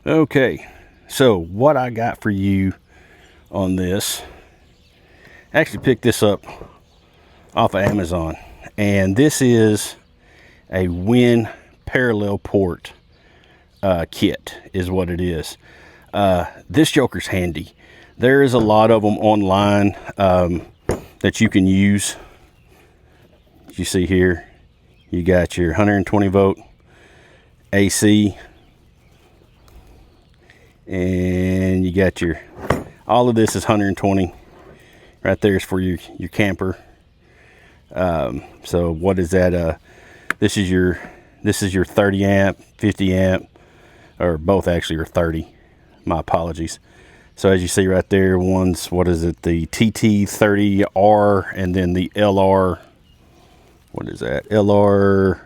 Okay, so what I got for you on this, I actually picked this up off of Amazon, and this is a WEN Parallel Port kit is what it is. This joker's handy. There is a lot of them online that you can use. As you see here, you got your 120 volt AC, and you got your, all of this is 120 right there is for your camper. So what is that? This is your 30 amp, 50 amp, or both actually are 30. My apologies. So as you see right there, one's, what is it, the TT30R, and then the LR, what is that, LR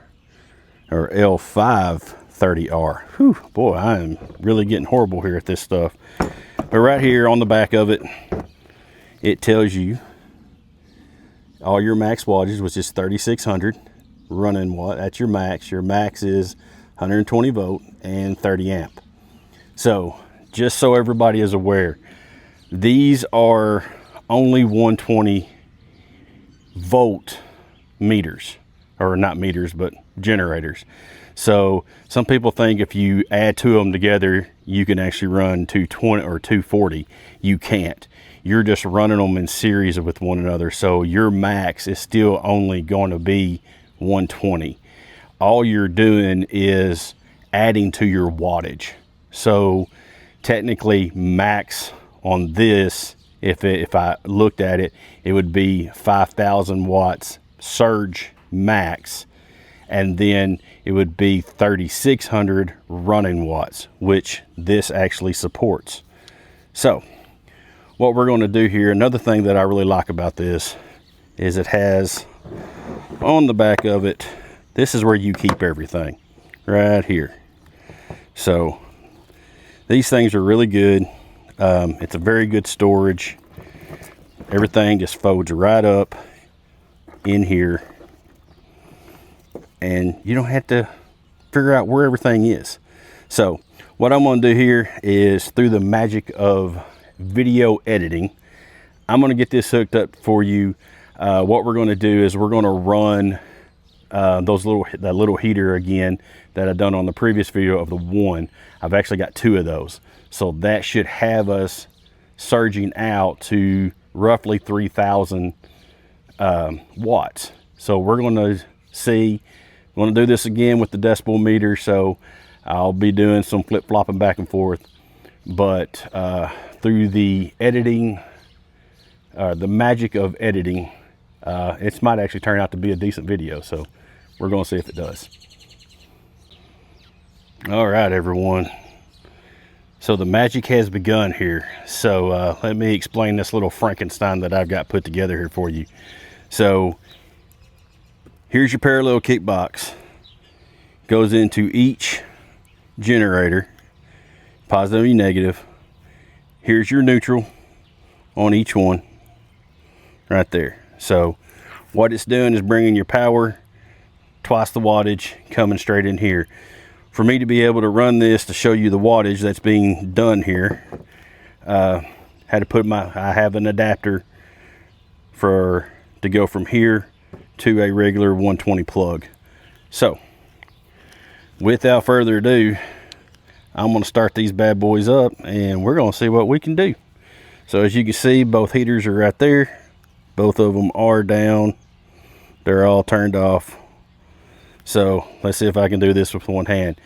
or L530R. Whew, boy, I am really getting horrible here at this stuff. But right here on the back of it, it tells you all your max wattage, which is 3600 running watt. That's your max. Your max is 120 volt and 30 amp. So just so everybody is aware, these are only 120 volt meters, or not meters, but generators. So some people think if you add two of them together, you can actually run 220 or 240. You can't. You're just running them in series with one another. So your max is still only going to be 120. All you're doing is adding to your wattage. So technically max on this, if I looked at it, it would be 5,000 watts surge max, and then it would be 3,600 running watts, which this actually supports. So what we're going to do here, another thing that I really like about this is it has on the back of it, this is where you keep everything right here. So these things are really good. It's a very good storage. Everything just folds right up in here, and you don't have to figure out where everything is. So what I'm going to do here is, through the magic of video editing, I'm going to get this hooked up for you. What we're going to do is we're going to run that little heater again that I've done on the previous video of the one. I've actually got two of those, so that should have us surging out to roughly 3,000 watts. So we're going to see, I'm going to do this again with the decibel meter, so I'll be doing some flip-flopping back and forth. But through the editing, the magic of editing, it might actually turn out to be a decent video. So we're going to see if it does. All right, everyone. So the magic has begun here. So let me explain this little Frankenstein that I've got put together here for you. So here's your parallel kit box. Goes into each generator, positive and negative. Here's your neutral on each one right there. So what it's doing is bringing your power, twice the wattage, coming straight in here. For me to be able to run this to show you the wattage that's being done here, had to put I have an adapter to go from here to a regular 120 plug. So without further ado, I'm going to start these bad boys up and we're going to see what we can do. So as you can see, both heaters are right there. Both of them are down. They're all turned off. So let's see if I can do this with one hand.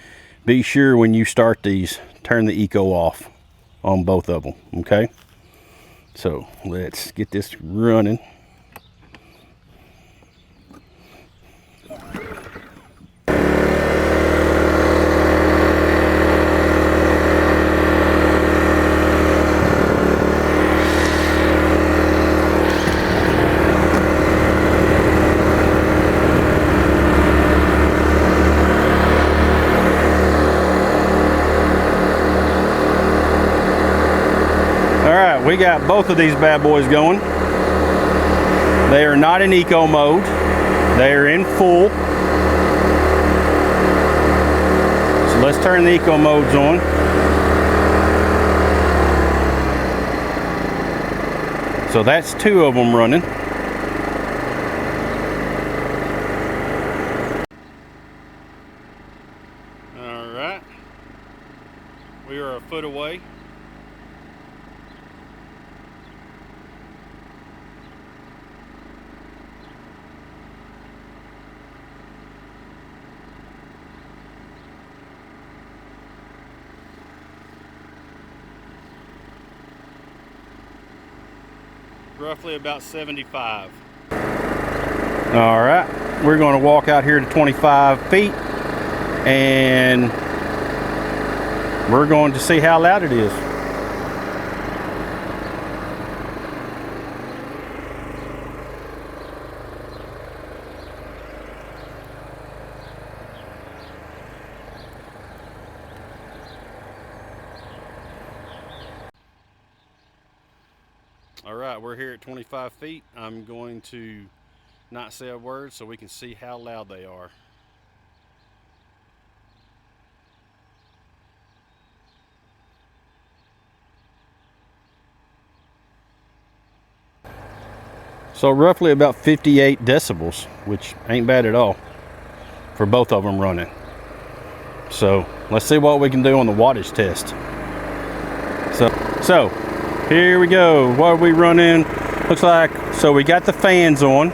Be sure when you start these, turn the eco off on both of them, okay? So let's get this running. We got both of these bad boys going. They are not in eco mode. They are in full. So let's turn the eco modes on. So that's 2 of them running. All right, we are a foot away. Roughly about 75. All right, we're going to walk out here to 25 feet and we're going to see how loud it is. All right, we're here at 25 feet. I'm going to not say a word so we can see how loud they are. So roughly about 58 decibels, which ain't bad at all for both of them running. So let's see what we can do on the wattage test. So here we go. What are we running? Looks like, so we got the fans on.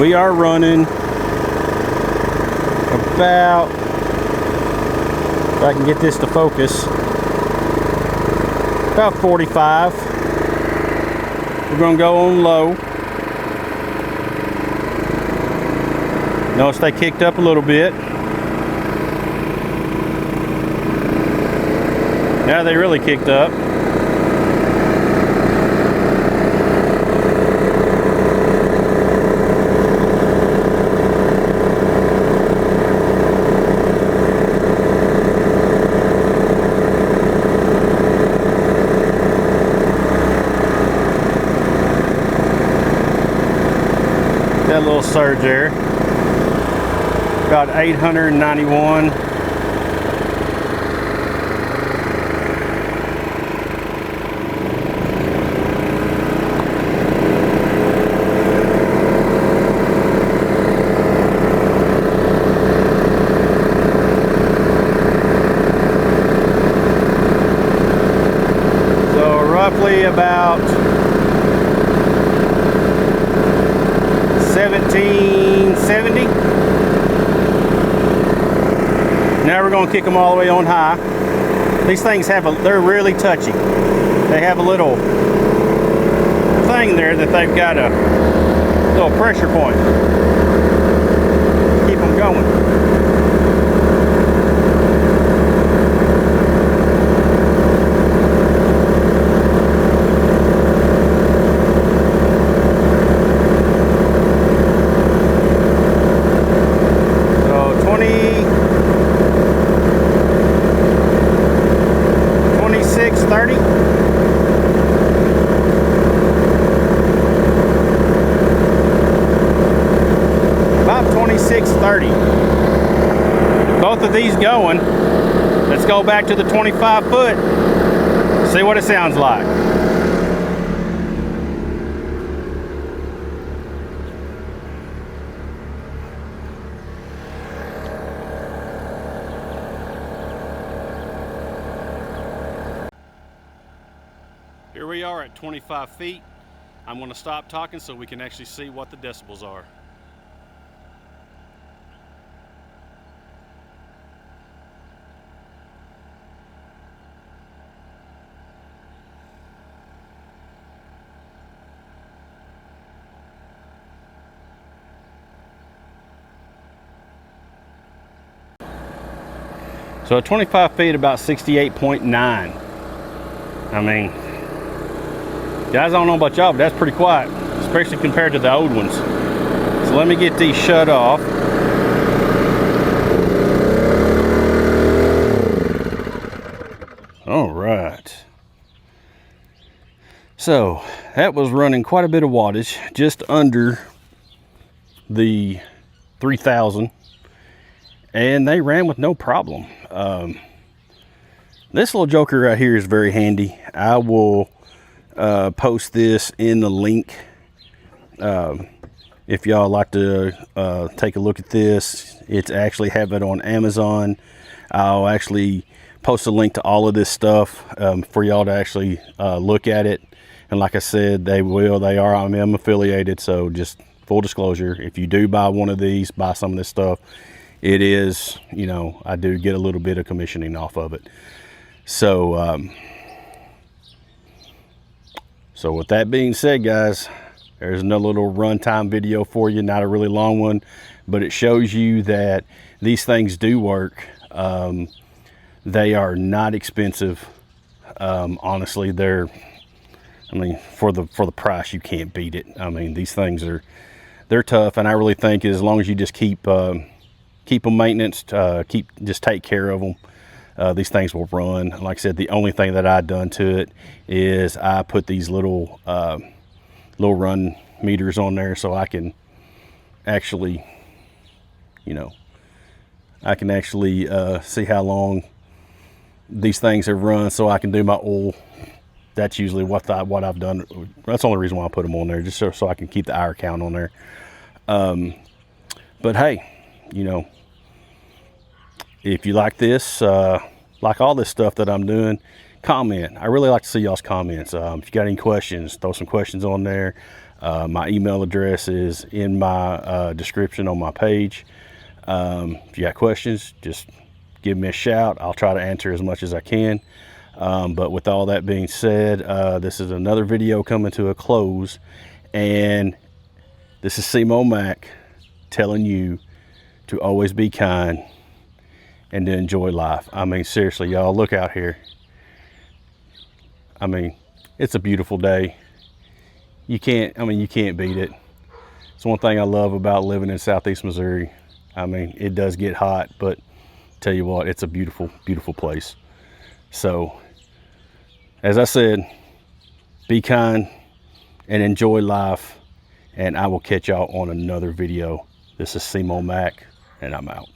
We are running about, if I can get this to focus, about 45. We're going to go on low. Notice they kicked up a little bit. Now they really kicked up. That little surge there. About 891. So roughly about 1770. Now we're going to kick them all the way on high. These things they're really touchy. They have a little thing there that they've got a little pressure point. Keep them going. About 2630. Both of these going. Let's go back to the 25 foot. See what it sounds like. Here we are at 25 feet. I'm going to stop talking so we can actually see what the decibels are. So at 25 feet, about 68.9. I mean, guys, I don't know about y'all, but that's pretty quiet, especially compared to the old ones. So let me get these shut off. All right. So that was running quite a bit of wattage, just under the 3000, and they ran with no problem. This little joker right here is very handy. I will post this in the link. If y'all like to take a look at this, it's actually have it on Amazon. I'll actually post a link to all of this stuff for y'all to actually look at it. And like I said, I am affiliated, so just full disclosure, if you do buy one of these, buy some of this stuff, it is, you know, I do get a little bit of commissioning off of it. So so with that being said, guys, there's another little runtime video for you, not a really long one, but it shows you that these things do work. They are not expensive. Honestly, I mean, for the price, you can't beat it. I mean, these things they're tough, and I really think as long as you just keep them maintenance, just take care of them, these things will run. Like I said, the only thing that I've done to it is I put these little run meters on there, so I can actually, you know, see how long these things have run, so I can do my oil. That's usually what I've done. That's the only reason why I put them on there, just so I can keep the hour count on there. But hey, you know, if you like this, like all this stuff that I'm doing, comment. I really like to see y'all's comments. If you got any questions, throw some questions on there. My email address is in my description on my page. If you got questions, just give me a shout. I'll try to answer as much as I can. But with all that being said, this is another video coming to a close, and this is SEMO-MAC telling you to always be kind and to enjoy life. I mean, seriously, y'all, look out here. I mean, it's a beautiful day. You can't beat it. It's one thing I love about living in Southeast Missouri. I mean, it does get hot, but tell you what, it's a beautiful, beautiful place. So, as I said, be kind and enjoy life, and I will catch y'all on another video. This is SEMO-MAC, and I'm out.